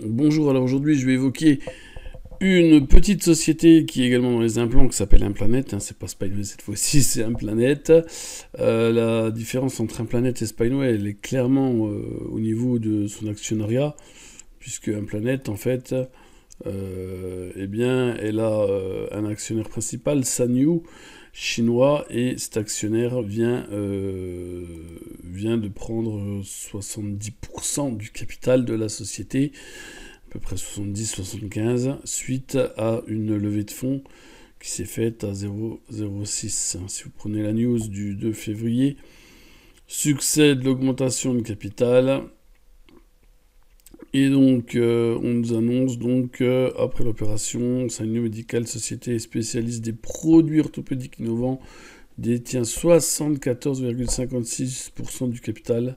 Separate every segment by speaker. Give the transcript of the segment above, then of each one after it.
Speaker 1: Bonjour, alors aujourd'hui je vais évoquer une petite société qui est également dans les implants qui s'appelle Implanet, hein, c'est pas Spineway cette fois-ci, c'est Implanet. La différence entre Implanet et Spineway, elle est clairement au niveau de son actionnariat, puisque Implanet en fait, eh bien, elle a un actionnaire principal, Sanyu, chinois, et cet actionnaire vient de prendre 70% du capital de la société, à peu près 70-75, suite à une levée de fonds qui s'est faite à 0,06. Si vous prenez la news du 2 février, succède l'augmentation de capital. Et donc, on nous annonce donc, après l'opération, Sanyo Medical, société spécialiste des produits orthopédiques innovants, détient 74,56% du capital,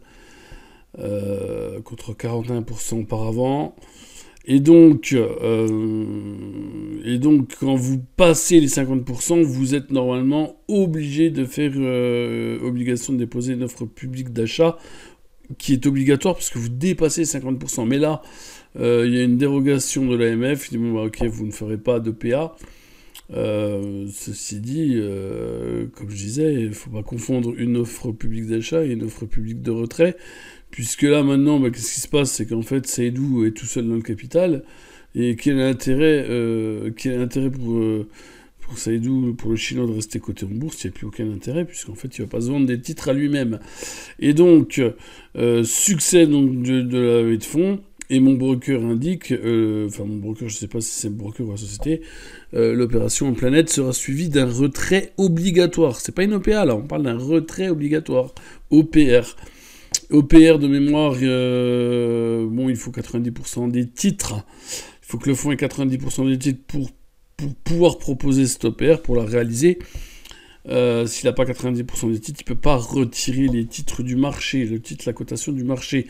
Speaker 1: contre 41% auparavant. Et donc, quand vous passez les 50%, vous êtes normalement obligé de faire obligation de déposer une offre publique d'achat qui est obligatoire parce que vous dépassez les 50%. Mais là, il y a une dérogation de l'AMF. Il dit, bon, bah, ok, vous ne ferez pas d'EPA. Ceci dit, comme je disais, il ne faut pas confondre une offre publique d'achat et une offre publique de retrait, puisque là maintenant, bah, qu'est-ce qui se passe, c'est qu'en fait, Saïdou est tout seul dans le capital, et quel est l'intérêt pour Saïdou, pour le Chinois de rester coté en bourse? Il n'y a plus aucun intérêt, puisqu'en fait, il ne va pas se vendre des titres à lui-même. Et donc, succès donc, de la levée de fonds. Et mon broker indique, mon broker, je ne sais pas si c'est le broker ou la société, l'opération Implanet sera suivie d'un retrait obligatoire. C'est pas une OPA là, on parle d'un retrait obligatoire. OPR. OPR de mémoire, il faut 90% des titres. Il faut que le fonds ait 90% des titres pour pouvoir proposer cette OPR, pour la réaliser. S'il n'a pas 90% des titres, il ne peut pas retirer les titres du marché, la cotation du marché.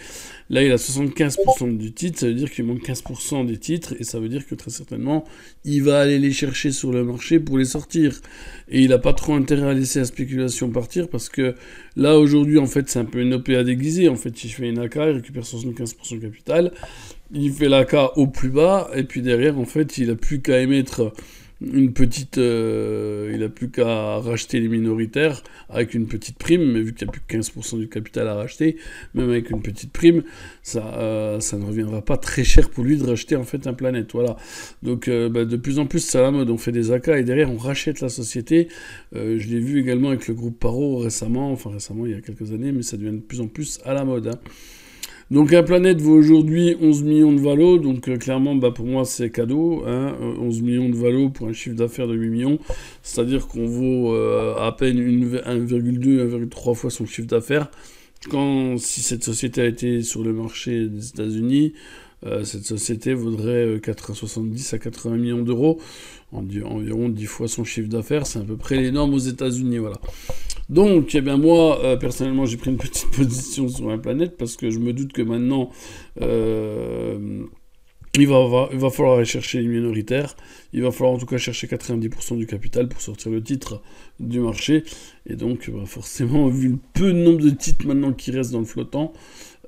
Speaker 1: Là, il a 75% du titre, ça veut dire qu'il manque 15% des titres, et ça veut dire que très certainement, il va aller les chercher sur le marché pour les sortir. Et il n'a pas trop intérêt à laisser la spéculation partir, parce que là, aujourd'hui, en fait, c'est un peu une OPA déguisée. En fait, il fait une AK, il récupère 75% de capital, il fait l'AK au plus bas, et puis derrière, en fait, il n'a plus qu'à émettre il a plus qu'à racheter les minoritaires avec une petite prime, mais vu qu'il n'y a plus que 15% du capital à racheter, même avec une petite prime, ça ne reviendra pas très cher pour lui de racheter en fait Implanet. Voilà. Donc de plus en plus c'est à la mode, on fait des AK et derrière on rachète la société. Je l'ai vu également avec le groupe Paro récemment il y a quelques années, mais ça devient de plus en plus à la mode. Hein. Donc Implanet vaut aujourd'hui 11 millions de valo, donc clairement pour moi c'est cadeau, hein, 11 millions de valo pour un chiffre d'affaires de 8 millions, c'est-à-dire qu'on vaut à peine 1,2, 1,3 fois son chiffre d'affaires. Si cette société a été sur le marché des États-Unis, cette société vaudrait 70 à 80 millions d'euros, environ 10 fois son chiffre d'affaires, c'est à peu près les normes aux États-Unis, voilà. Donc, moi, personnellement, j'ai pris une petite position sur Implanet parce que je me doute que maintenant, il va falloir aller chercher les minoritaires. Il va falloir en tout cas chercher 90% du capital pour sortir le titre du marché. Et donc, forcément, vu le peu de nombre de titres maintenant qui restent dans le flottant,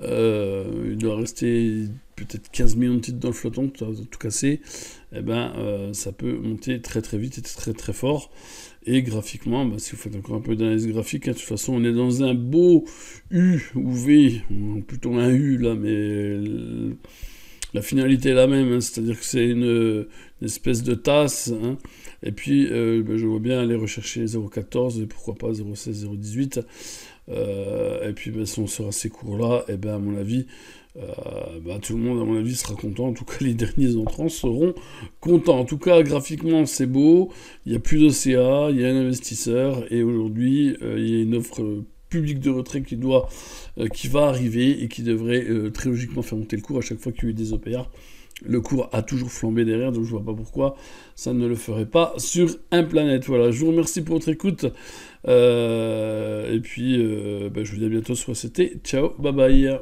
Speaker 1: il doit rester peut-être 15 millions de titres dans le flottant, tout casser, ça peut monter très très vite et très très fort. Et graphiquement, si vous faites encore un peu d'analyse graphique, hein, de toute façon on est dans un beau U ou V, plutôt un U là, mais la finalité est la même, hein, c'est-à-dire que c'est une espèce de tasse, hein, et puis je vois bien aller rechercher 0,14 et pourquoi pas 0,16, 0,18, et puis si on sera ces cours-là, à mon avis, tout le monde, à mon avis, sera content. En tout cas, les derniers entrants seront contents. En tout cas, graphiquement, c'est beau. Il n'y a plus d'OCA, il y a un investisseur. Et aujourd'hui, il y a une offre publique de retrait qui va arriver et qui devrait très logiquement faire monter le cours à chaque fois qu'il y a eu des OPA. Le cours a toujours flambé derrière, donc je vois pas pourquoi ça ne le ferait pas sur Implanet. Voilà, je vous remercie pour votre écoute. Et puis, je vous dis à bientôt sur CT. Ciao, bye bye.